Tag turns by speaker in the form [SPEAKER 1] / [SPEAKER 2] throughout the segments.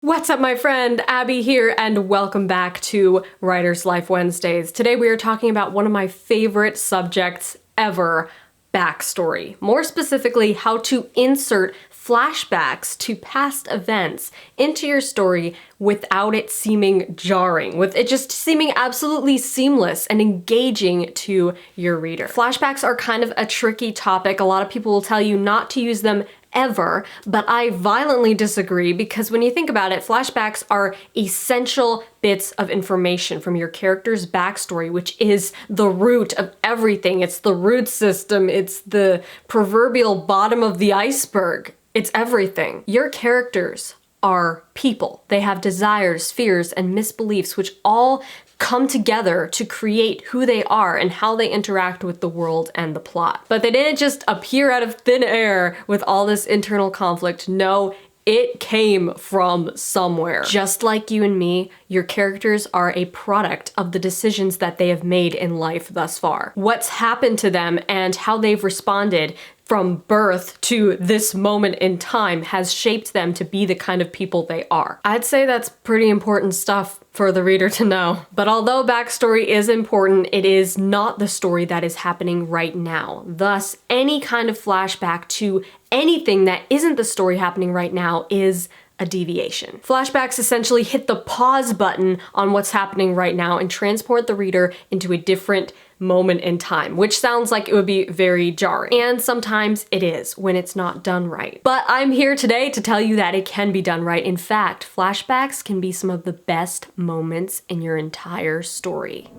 [SPEAKER 1] What's up, my friend? Abby here, and welcome back to Writer's Life Wednesdays. Today we are talking about one of my favorite subjects ever, backstory. More specifically, how to insert flashbacks to past events into your story without it seeming jarring, with it just seeming absolutely seamless and engaging to your reader. Flashbacks are kind of a tricky topic. A lot of people will tell you not to use them ever, but I violently disagree because when you think about it, flashbacks are essential bits of information from your character's backstory, which is the root of everything. It's the root system. It's the proverbial bottom of the iceberg. It's everything. Your characters are people. They have desires, fears, and misbeliefs, which all come together to create who they are and how they interact with the world and the plot. But they didn't just appear out of thin air with all this internal conflict. No, it came from somewhere. Just like you and me, your characters are a product of the decisions that they have made in life thus far. What's happened to them and how they've responded from birth to this moment in time has shaped them to be the kind of people they are. I'd say that's pretty important stuff for the reader to know. But although backstory is important, it is not the story that is happening right now. Thus, any kind of flashback to anything that isn't the story happening right now is a deviation. Flashbacks essentially hit the pause button on what's happening right now and transport the reader into a different moment in time, which sounds like it would be very jarring. And sometimes it is when it's not done right. But I'm here today to tell you that it can be done right. In fact, flashbacks can be some of the best moments in your entire story.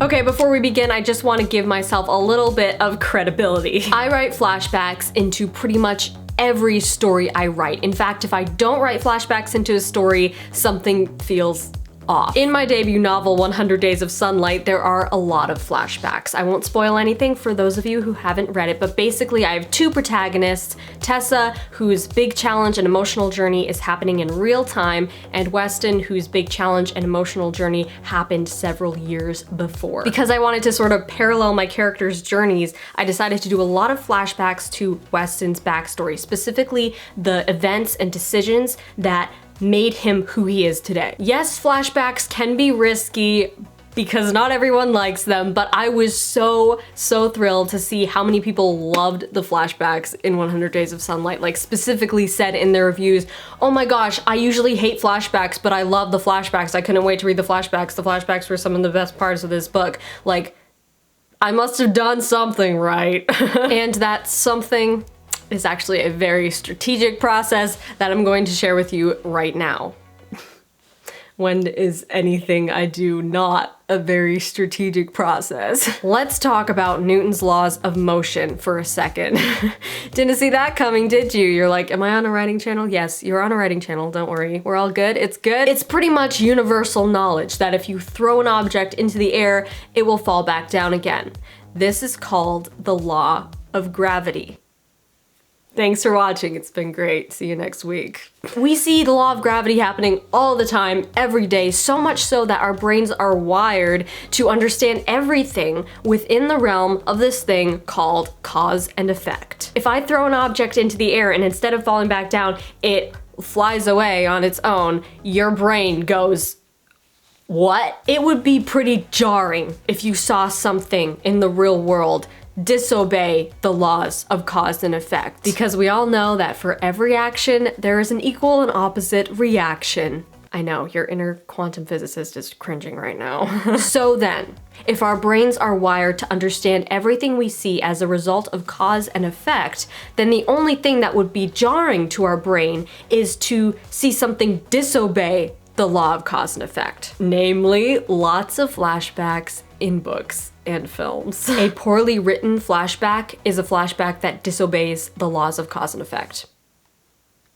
[SPEAKER 1] Okay, before we begin, I just want to give myself a little bit of credibility. I write flashbacks into pretty much every story I write. In fact, if I don't write flashbacks into a story, something feels off. In my debut novel, 100 Days of Sunlight, there are a lot of flashbacks. I won't spoil anything for those of you who haven't read it, but basically I have two protagonists, Tessa, whose big challenge and emotional journey is happening in real time, and Weston, whose big challenge and emotional journey happened several years before. Because I wanted to sort of parallel my characters' journeys, I decided to do a lot of flashbacks to Weston's backstory, specifically the events and decisions that made him who he is today. Yes, flashbacks can be risky because not everyone likes them, but I was so thrilled to see how many people loved the flashbacks in 100 Days of Sunlight, like specifically said in their reviews, oh my gosh, I usually hate flashbacks, but I love the flashbacks. I couldn't wait to read the flashbacks. The flashbacks were some of the best parts of this book. Like, I must have done something right. And that something is actually a very strategic process that I'm going to share with you right now. When is anything I do not a very strategic process? Let's talk about Newton's laws of motion for a second. Didn't see that coming, did you? You're like, am I on a writing channel? Yes, you're on a writing channel, don't worry. We're all good, it's good. It's pretty much universal knowledge that if you throw an object into the air, it will fall back down again. This is called the law of gravity. Thanks for watching, it's been great. See you next week. We see the law of gravity happening all the time, every day, so much so that our brains are wired to understand everything within the realm of this thing called cause and effect. If I throw an object into the air and instead of falling back down, it flies away on its own, your brain goes, what? It would be pretty jarring if you saw something in the real world disobey the laws of cause and effect. Because we all know that for every action, there is an equal and opposite reaction. I know, your inner quantum physicist is cringing right now. So then, if our brains are wired to understand everything we see as a result of cause and effect, then the only thing that would be jarring to our brain is to see something disobey the law of cause and effect. Namely, lots of flashbacks in books and films. A poorly written flashback is a flashback that disobeys the laws of cause and effect.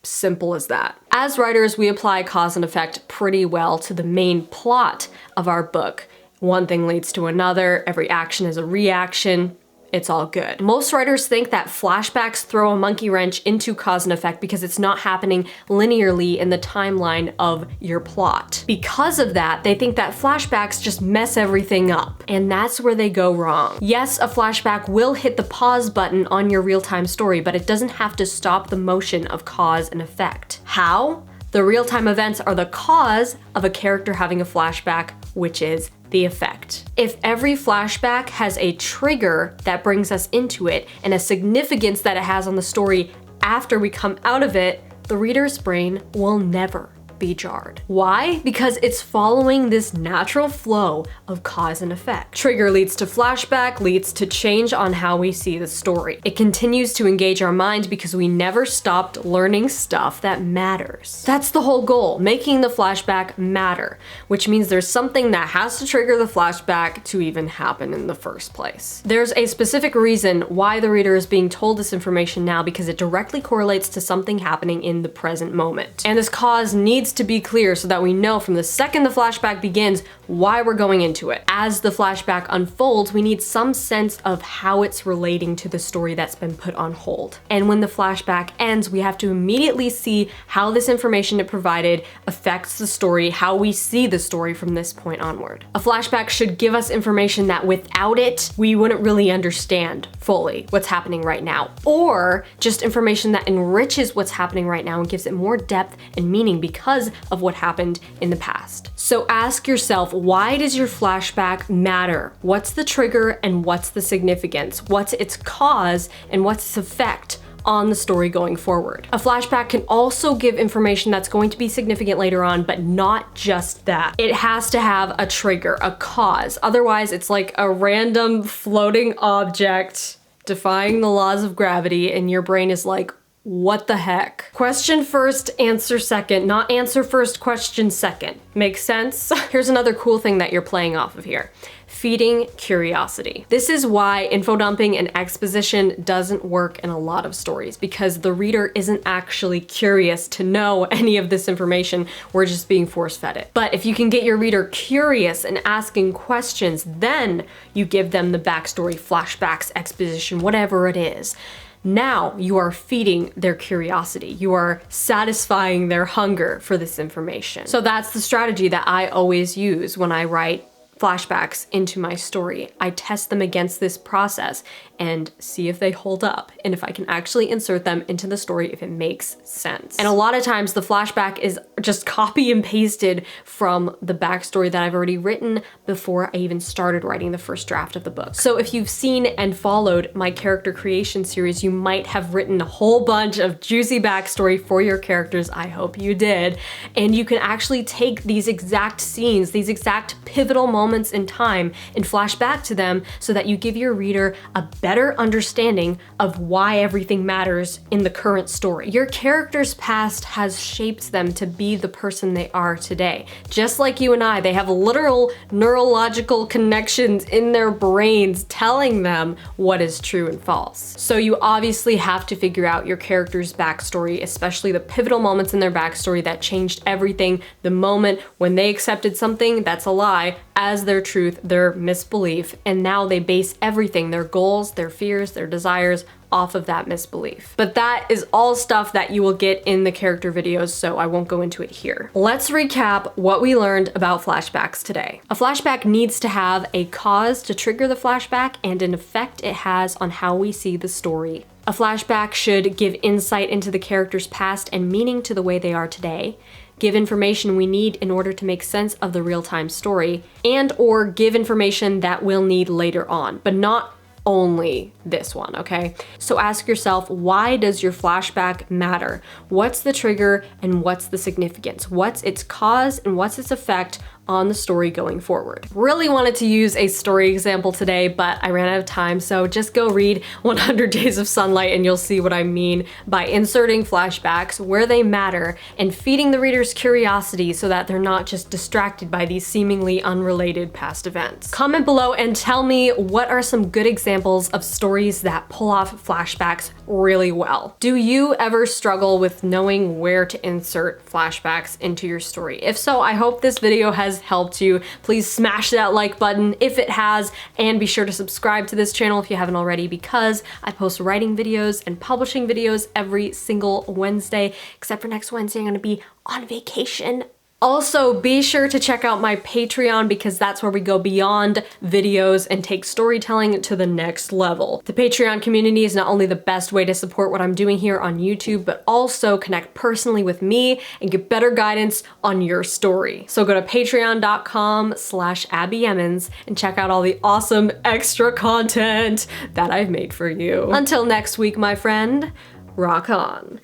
[SPEAKER 1] Simple as that. As writers, we apply cause and effect pretty well to the main plot of our book. One thing leads to another, every action is a reaction, it's all good. Most writers think that flashbacks throw a monkey wrench into cause and effect because it's not happening linearly in the timeline of your plot. Because of that, they think that flashbacks just mess everything up, and that's where they go wrong. Yes, a flashback will hit the pause button on your real-time story, but it doesn't have to stop the motion of cause and effect. How? The real-time events are the cause of a character having a flashback, which is the effect. If every flashback has a trigger that brings us into it and a significance that it has on the story after we come out of it, the reader's brain will never be jarred. Why? Because it's following this natural flow of cause and effect. Trigger leads to flashback, leads to change on how we see the story. It continues to engage our mind because we never stopped learning stuff that matters. That's the whole goal, making the flashback matter, which means there's something that has to trigger the flashback to even happen in the first place. There's a specific reason why the reader is being told this information now, because it directly correlates to something happening in the present moment. And this cause needs to be clear so that we know from the second the flashback begins why we're going into it. As the flashback unfolds, we need some sense of how it's relating to the story that's been put on hold. And when the flashback ends, we have to immediately see how this information it provided affects the story, how we see the story from this point onward. A flashback should give us information that without it, we wouldn't really understand fully what's happening right now, or just information that enriches what's happening right now and gives it more depth and meaning because of what happened in the past. So ask yourself, why does your flashback matter? What's the trigger and what's the significance? What's its cause and what's its effect on the story going forward? A flashback can also give information that's going to be significant later on, but not just that. It has to have a trigger, a cause. Otherwise, it's like a random floating object defying the laws of gravity, and your brain is like, what the heck? Question first, answer second, not answer first, question second. Makes sense? Here's another cool thing that you're playing off of here. Feeding curiosity. This is why info dumping and exposition doesn't work in a lot of stories, because the reader isn't actually curious to know any of this information. We're just being force-fed it. But if you can get your reader curious and asking questions, then you give them the backstory, flashbacks, exposition, whatever it is. Now you are feeding their curiosity. You are satisfying their hunger for this information. So that's the strategy that I always use when I write flashbacks into my story. I test them against this process and see if they hold up and if I can actually insert them into the story if it makes sense. And a lot of times the flashback is just copy and pasted from the backstory that I've already written before I even started writing the first draft of the book. So if you've seen and followed my character creation series, you might have written a whole bunch of juicy backstory for your characters. I hope you did. And you can actually take these exact scenes, these exact pivotal moments in time and flash back to them so that you give your reader a better understanding of why everything matters in the current story. Your character's past has shaped them to be the person they are today. Just like you and I, they have literal neurological connections in their brains telling them what is true and false. So you obviously have to figure out your character's backstory, especially the pivotal moments in their backstory that changed everything, the moment when they accepted something that's a lie as their truth, their misbelief, and now they base everything, their goals, their fears, their desires, off of that misbelief. But that is all stuff that you will get in the character videos, so I won't go into it here. Let's recap what we learned about flashbacks today. A flashback needs to have a cause to trigger the flashback and an effect it has on how we see the story. A flashback should give insight into the character's past and meaning to the way they are today, give information we need in order to make sense of the real-time story, and or give information that we'll need later on, but not only this one, okay? So ask yourself, why does your flashback matter? What's the trigger and what's the significance? What's its cause and what's its effect on the story going forward? Really wanted to use a story example today, but I ran out of time, so just go read 100 Days of Sunlight and you'll see what I mean by inserting flashbacks where they matter and feeding the reader's curiosity so that they're not just distracted by these seemingly unrelated past events. Comment below and tell me what are some good examples of stories that pull off flashbacks really well. Do you ever struggle with knowing where to insert flashbacks into your story? If so, I hope this video has has helped you, please smash that like button if it has, and be sure to subscribe to this channel if you haven't already, because I post writing videos and publishing videos every single Wednesday, except for next Wednesday I'm gonna be on vacation. Also, be sure to check out my Patreon, because that's where we go beyond videos and take storytelling to the next level. The Patreon community is not only the best way to support what I'm doing here on YouTube, but also connect personally with me and get better guidance on your story. So go to patreon.com/Abbie Emmons and check out all the awesome extra content that I've made for you. Until next week, my friend, rock on.